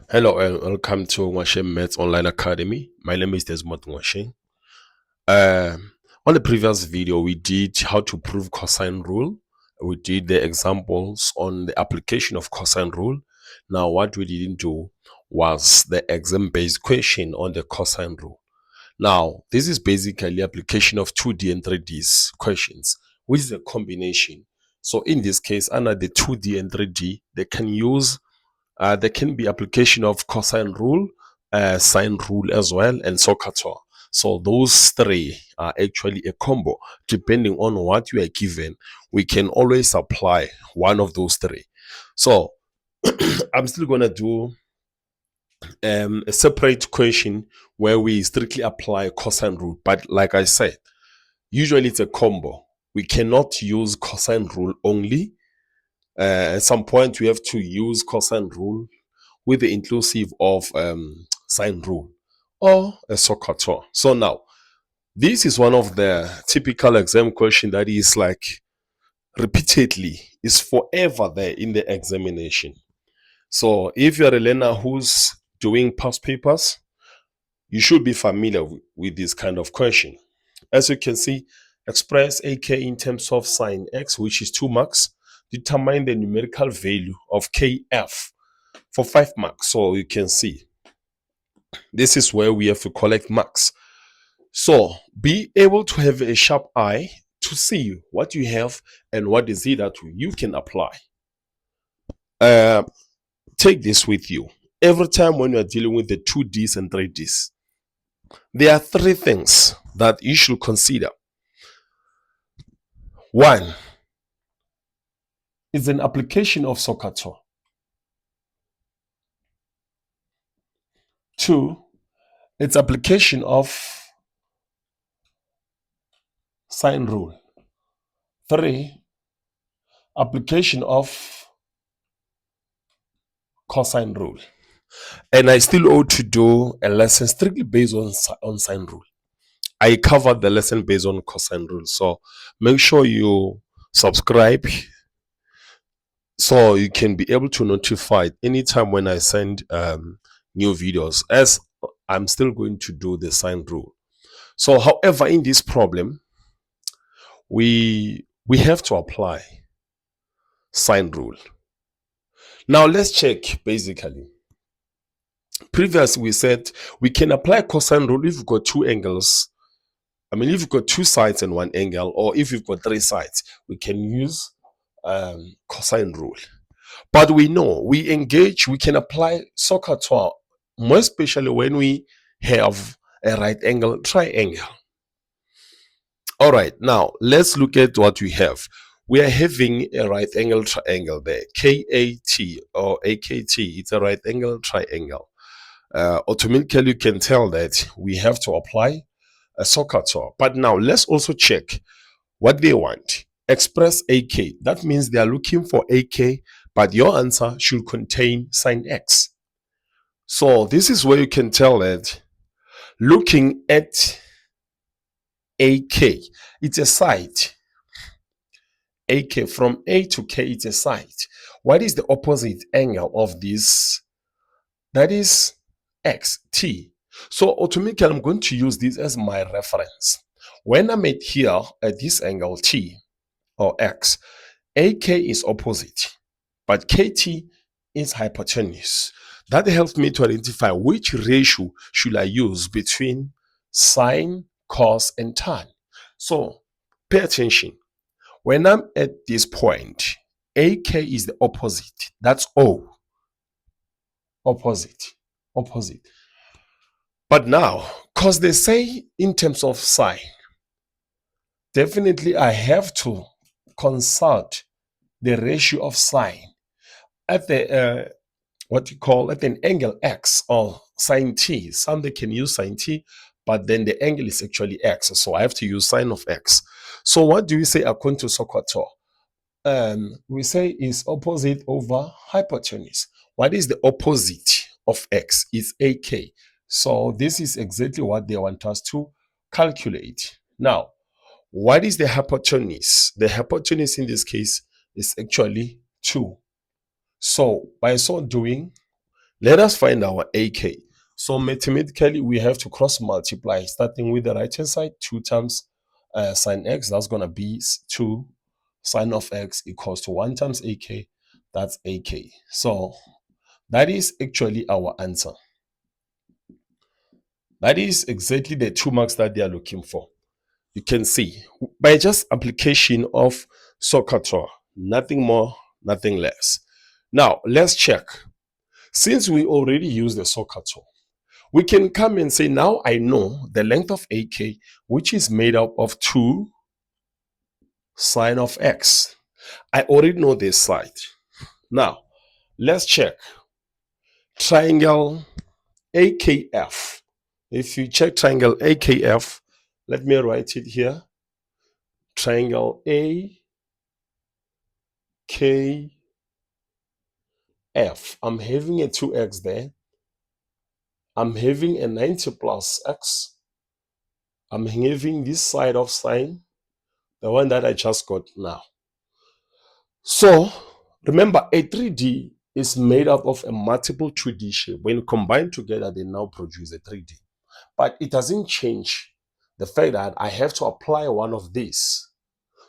Hello and welcome to Ngwasheng Maths Online Academy. My name is Desmond Ngwasheng. On the previous video, we did how to prove cosine rule. We did the examples on the application of cosine rule. Now, what we didn't do was the exam-based question on the cosine rule. Now, this is basically application of 2D and 3D questions, which is a combination. So in this case, under the 2D and 3D, there can be application of cosine rule, sine rule as well, and SOHCAHTOA. So those three are actually a combo. Depending on what you are given, we can always apply one of those three. So I'm still going to do a separate question where we strictly apply cosine rule. But like I said, usually it's a combo. We cannot use cosine rule only. At some point, we have to use cosine rule with the inclusive of sine rule or a SOHCAHTOA. So now, this is one of the typical exam question that is like repeatedly, is forever there in the examination. So if you're a learner who's doing past papers, you should be familiar with this kind of question. As you can see, express AK in terms of sine X, which is 2 marks. Determine the numerical value of KF for 5 marks. So you can see this is where we have to collect marks. So be able to have a sharp eye to see what you have and what is it that you can apply. Take this with you. Every time when you are dealing with the 2Ds and 3Ds, there are three things that you should consider. One is an application of SOHCAHTOA. Two, it's application of sine rule. Three, application of cosine rule. And I still ought to do a lesson strictly based on sine rule. I covered the lesson based on cosine rule. So make sure you subscribe so you can be able to notify anytime when I send new videos, as I'm still going to do the sine rule. So however, in this problem, we have to apply sine rule. Now let's check basically. Previously we said we can apply cosine rule if you've got two angles. If you've got two sides and one angle, or if you've got three sides, we can use cosine rule. But we know we can apply SOHCAHTOA, more especially when we have a right angle triangle. All right, now let's look at what we have. We are having a right angle triangle there, KAT or AKT. It's a right angle triangle. Automatically, you can tell that we have to apply a SOHCAHTOA. But now let's also check what they want. Express AK. That means they are looking for AK, but your answer should contain sine X. So this is where you can tell that looking at AK, it's a side. AK from A to K, it's a side. What is the opposite angle of this? That is X, T. So automatically, I'm going to use this as my reference. When I'm at here at this angle T or X, AK is opposite, but KT is hypotenuse. That helps me to identify which ratio should I use between sine, cos, and tan. So pay attention. When I'm at this point, AK is the opposite. That's O. Opposite. But now, because they say in terms of sine, definitely I have to consult the ratio of sine at the at an angle X or sine T. Some they can use sine T, but then the angle is actually X. So I have to use sine of X. So what do we say according to SOHCAHTOA? We say is opposite over hypotenuse. What is the opposite of X? It's AK. So this is exactly what they want us to calculate. Now, what is the hypotenuse? The hypotenuse in this case is actually 2. So by so doing, Let us find our AK. So mathematically, we have to cross multiply, starting with the right hand side, 2 times sine x. That's going to be 2 sine of x equals to 1 times AK. That's AK. So that is actually our answer. That is exactly the 2 marks that they are looking for. You can see by just application of SOHCAHTOA, nothing more, nothing less. Now, let's check. Since we already use the SOHCAHTOA, we can come and say, now I know the length of AK, which is made up of 2 sine of x. I already know this side. Now, let's check. Triangle AKF. If you check triangle AKF, let me write it here. Triangle AKF. I'm having a 2x there. I'm having a 90 plus x. I'm having this side of sine, the one that I just got now. So remember, a 3D is made up of a multiple 2D shape. When combined together, they now produce a 3D. But it doesn't change the fact that I have to apply one of these.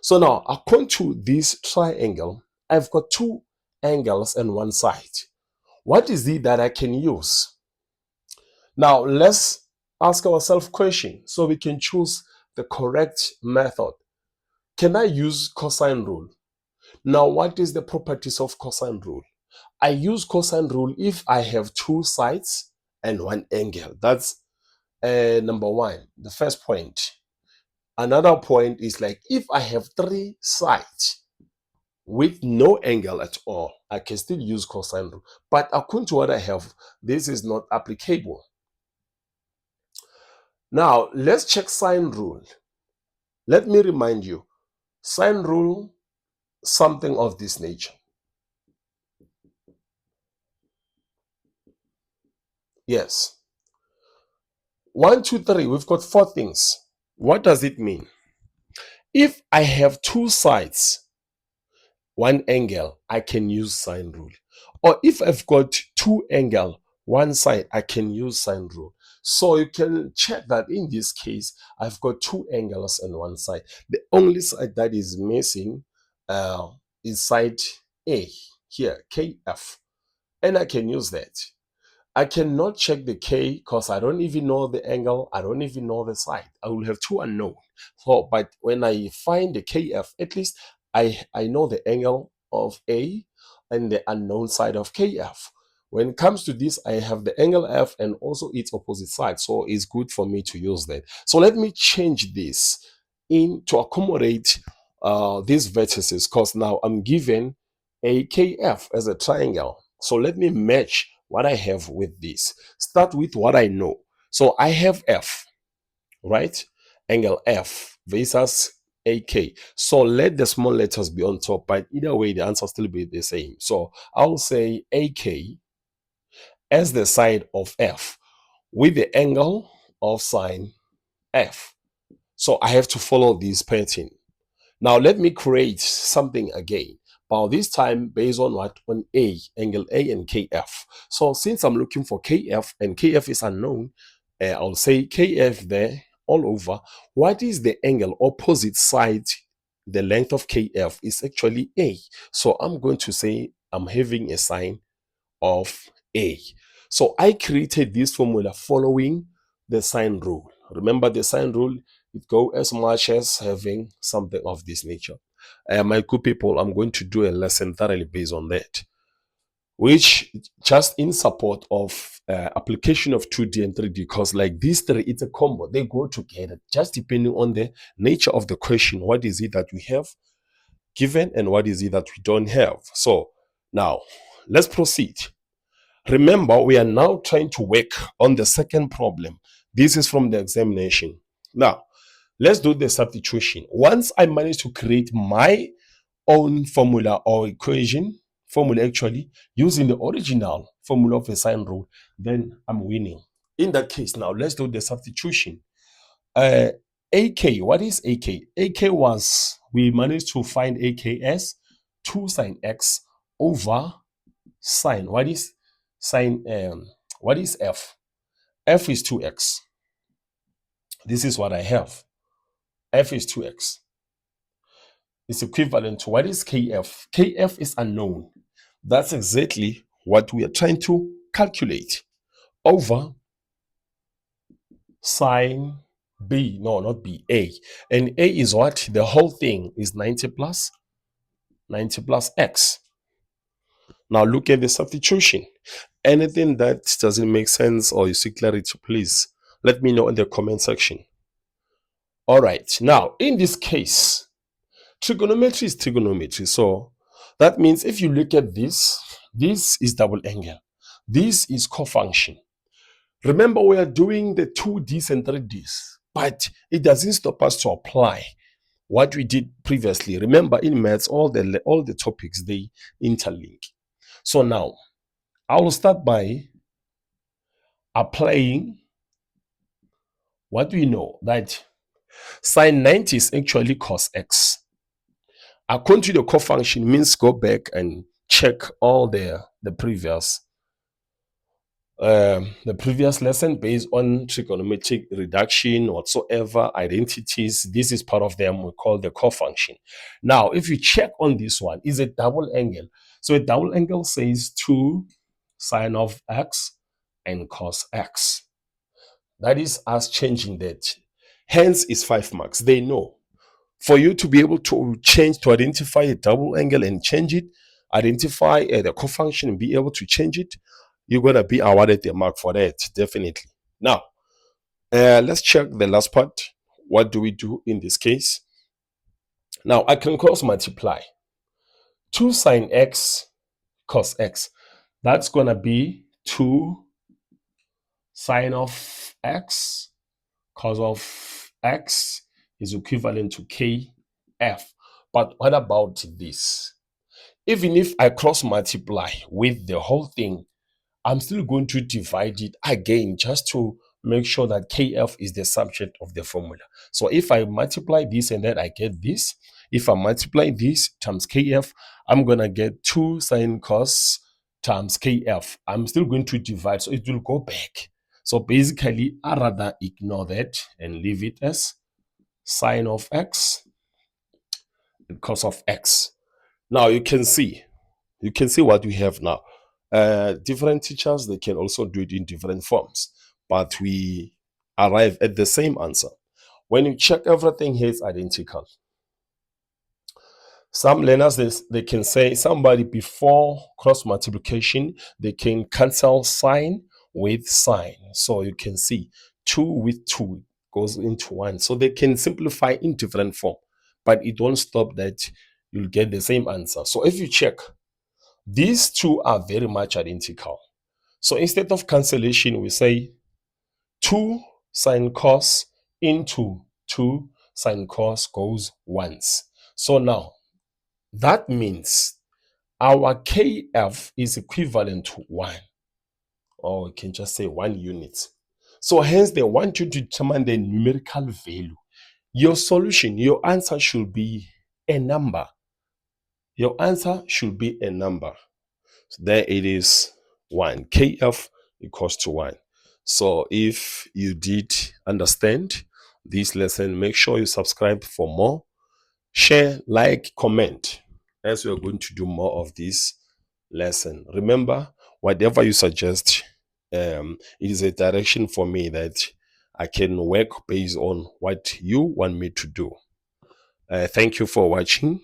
So now, according to this triangle, I've got 2 angles on one side. What is it that I can use? Now, let's ask ourselves a question so we can choose the correct method. Can I use cosine rule? Now, what is the properties of cosine rule? I use cosine rule if I have 2 sides and 1 angle. That's number 1, the first point. Another point is like if I have 3 sides with no angle at all, I can still use cosine rule. But according to what I have, this is not applicable. Now, let's check sine rule. Let me remind you, sine rule, something of this nature. Yes. 1, 2, 3, we've got 4 things. What does it mean? If I have 2 sides, 1 angle, I can use sine rule. Or if I've got 2 angle, 1 side, I can use sine rule. So you can check that in this case, I've got 2 angles on one side. The only side that is missing is side A, here, KF. And I can use that. I cannot check the K because I don't even know the angle. I don't even know the side. I will have 2 unknown. So, but when I find the KF, at least I know the angle of A and the unknown side of KF. When it comes to this, I have the angle F and also its opposite side. So it's good for me to use that. So let me change this in to accommodate these vertices because now I'm given a KF as a triangle. So let me match what I have with this. Start with what I know. So I have F, right? Angle F versus AK. So let the small letters be on top, but either way, the answer still be the same. So I'll say AK as the side of F with the angle of sine F. So I have to follow this pattern. Now let me create something again. But this time based on what? On A, angle A and KF. So since I'm looking for KF and KF is unknown, I'll say KF there all over. What is the angle opposite side? The length of KF is actually A. So I'm going to say I'm having a sine of A. So I created this formula following the sine rule. Remember the sine rule, it go as much as having something of this nature. My good people, I'm going to do a lesson thoroughly based on that, which just in support of application of 2D and 3D, because like these 3, it's a combo. They go together, just depending on the nature of the question. What is it that we have given and what is it that we don't have? So now let's proceed. Remember, we are now trying to work on the second problem. This is from the examination. Now, let's do the substitution. Once I manage to create my own formula or equation, formula actually, using the original formula of a sine rule, then I'm winning. In that case, now let's do the substitution. AK, what is AK? AK was, we managed to find AK as 2 sine x over sine. What is Sine, what is f? F is 2x. This is what I have. F is 2x. It's equivalent to what is kf? Kf is unknown. That's exactly what we are trying to calculate over sine b. No, not b, a. And a is what? The whole thing is 90 plus x. Now look at the substitution. Anything that doesn't make sense or you see clarity, please let me know in the comment section. All right. Now, in this case, trigonometry is trigonometry. So that means if you look at this, this is double angle. This is cofunction. Remember, we are doing the 2Ds and 3Ds, but it doesn't stop us to apply what we did previously. Remember, in maths, all the topics, they interlink. So now, I will start by applying what we know, that sine 90 is actually cos x. According to the cofunction, means go back and check all the previous lesson based on trigonometric reduction, whatsoever identities. This is part of them. We call the cofunction. Now, if you check on this one, is a double angle. So a double angle says 2 sine of x and cos x. That is us changing that. Hence is 5 marks. They know. For you to be able to change, to identify a double angle and change it, identify the cofunction and be able to change it, you're going to be awarded a mark for that, definitely. Now, let's check the last part. What do we do in this case? Now, I can cross multiply. 2 sine x cos x. That's going to be 2 sine of x cos of x is equivalent to kf. But what about this? Even if I cross multiply with the whole thing, I'm still going to divide it again just to make sure that kf is the subject of the formula. So if I multiply this and then I get this, if I multiply this times kf, I'm going to get 2 sine cos times kf. I'm still going to divide, so it will go back. So basically, I'd rather ignore that and leave it as sine of x and cos of x. Now you can see what we have now. Different teachers, they can also do it in different forms, but we arrive at the same answer. When you check, everything here is identical. Some learners, they can say somebody before cross multiplication, they can cancel sine with sine. So you can see 2 with 2 goes into 1. So they can simplify in different form, but it won't stop that you'll get the same answer. So if you check, these two are very much identical. So instead of cancellation, we say 2 sine cos into 2 sine cos goes once. So now, that means our kf is equivalent to 1. Or we can just say 1 unit. So hence, they want you to determine the numerical value. Your solution, your answer should be a number. Your answer should be a number. So there it is, 1. Kf equals to 1. So if you did understand this lesson, make sure you subscribe for more. Share, like, comment, as we are going to do more of this lesson. Remember, whatever you suggest, it is a direction for me that I can work based on what you want me to do. Thank you for watching.